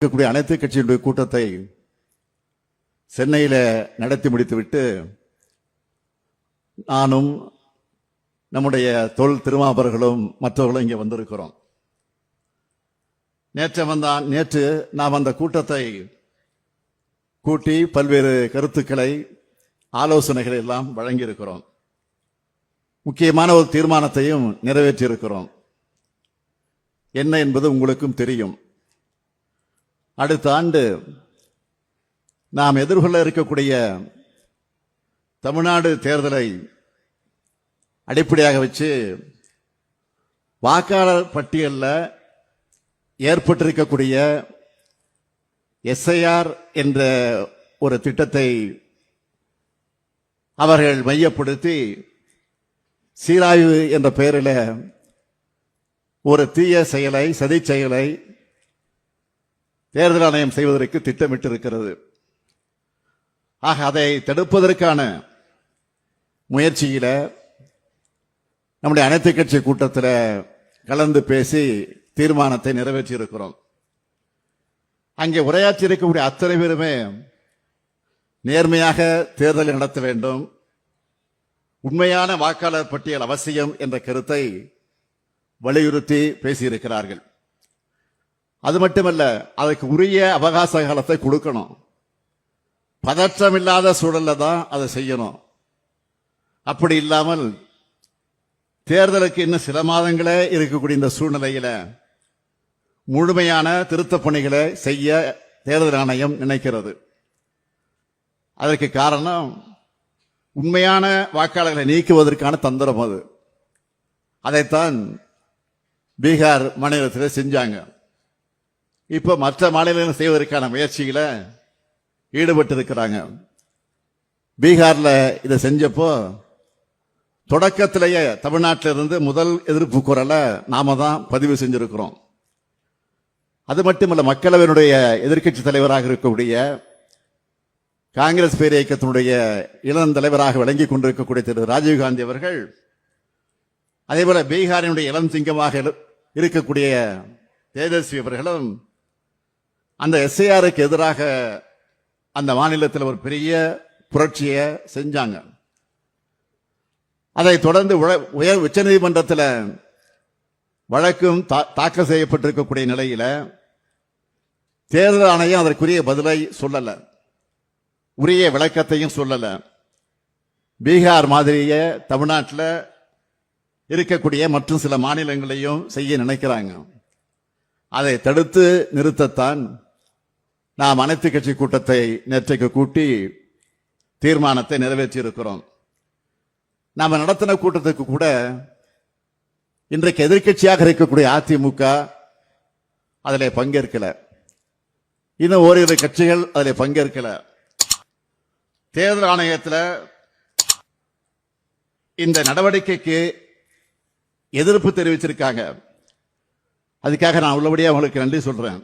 இருக்கக்கூடிய அனைத்து கட்சியினுடைய கூட்டத்தை சென்னையில நடத்தி முடித்துவிட்டு நானும் நம்முடைய தொல் திருமாவர்களும் மற்றவர்களும் இங்கே வந்திருக்கிறோம். நேற்று நாம் அந்த கூட்டத்தை கூட்டி பல்வேறு கருத்துக்களை ஆலோசனைகளை எல்லாம் வழங்கியிருக்கிறோம். முக்கியமான ஒரு தீர்மானத்தையும் நிறைவேற்றியிருக்கிறோம். என்ன என்பது உங்களுக்கும் தெரியும். அடுத்த ஆண்டு நாம் எதிர்கொள்ள இருக்கக்கூடிய தமிழ்நாடு தேர்தலை அடிப்படையாக வச்சு வாக்காளர் பட்டியலில் ஏற்பட்டிருக்கக்கூடிய எஸ்ஐஆர் என்ற ஒரு திட்டத்தை அவர்கள் மையப்படுத்தி சீராய்வு என்ற பெயரில் ஒரு தீய செயலை, சதி செயலை தேர்தல் ஆணையம் செய்வதற்கு திட்டமிட்டிருக்கிறது. ஆக அதை தடுப்பதற்கான முயற்சியில நம்முடைய அனைத்து கட்சி கூட்டத்தில் கலந்து பேசி தீர்மானத்தை நிறைவேற்றி இருக்கிறோம். அங்கே உரையாற்றி இருக்கக்கூடிய அத்தனை பேருமே நேர்மையாக தேர்தலை நடத்த வேண்டும், உண்மையான வாக்காளர் பட்டியல் அவசியம் என்ற கருத்தை வலியுறுத்தி பேசியிருக்கிறார்கள். அது மட்டுமல்ல, அதற்கு உரிய அவகாச காலத்தை கொடுக்கணும். பதற்றம் இல்லாத சூழல்ல தான் அதை செய்யணும். அப்படி இல்லாமல் தேர்தலுக்கு இன்னும் சில மாதங்களே இருக்கக்கூடிய இந்த சூழ்நிலையில முழுமையான திருத்தப் பணிகளை செய்ய தேர்தல் ஆணையம் நினைக்கிறது. அதற்கு காரணம் உண்மையான வாக்காளர்களை நீக்குவதற்கான தந்திரம். அது அதைத்தான் பீகார் மாநிலத்தில் செஞ்சாங்க. இப்ப மற்ற மாநிலங்கள் செய்வதற்கான முயற்சிகளை ஈடுபட்டு இருக்கிறாங்க. பீகார்ல இதை செஞ்சப்போ தொடக்கத்திலேயே தமிழ்நாட்டிலிருந்து முதல் எதிர்ப்பு குரலை நாம தான் பதிவு செஞ்சிருக்கிறோம். அது மட்டுமல்ல, மக்களவையினுடைய எதிர்க்கட்சி தலைவராக இருக்கக்கூடிய காங்கிரஸ் பேர் இயக்கத்தினுடைய இளம் தலைவராக விளங்கிக் கொண்டிருக்கக்கூடிய திரு ராஜீவ்காந்தி அவர்கள், அதேபோல பீகாரினுடைய இளம் சிங்கமாக இருக்கக்கூடிய தேஜஸ்வி அவர்களும் அந்த எஸ்ஐஆருக்கு எதிராக அந்த மாநிலத்தில் ஒரு பெரிய புரட்சியை செஞ்சாங்க. அதை தொடர்ந்து உச்சநீதிமன்றத்தில் வழக்கும் தாக்கல் செய்யப்பட்டிருக்கக்கூடிய நிலையில தேர்தல் ஆணையம் அதற்குரிய பதிலை சொல்லல, உரிய விளக்கத்தையும் சொல்லல. பீகார் மாதிரியே தமிழ்நாட்டில் இருக்கக்கூடிய மற்றும் சில மாநிலங்களையும் செய்ய நினைக்கிறாங்க. அதை தடுத்து நிறுத்தத்தான் நாம் அனைத்து கட்சி கூட்டத்தை நேற்றைக்கு கூட்டி தீர்மானத்தை நிறைவேற்றி இருக்கிறோம். நாம நடத்தின கூட்டத்துக்கு கூட இன்றைக்கு எதிர்க்கட்சியாக இருக்கக்கூடிய அதிமுக அதில் பங்கேற்கல, இன்னும் ஓரிரு கட்சிகள் அதில் பங்கேற்கல. தேர்தல் ஆணையத்தில் இந்த நடவடிக்கைக்கு எதிர்ப்பு தெரிவிச்சிருக்காங்க. அதுக்காக நான் உள்ளபடியாக அவங்களுக்கு நன்றி சொல்றேன்.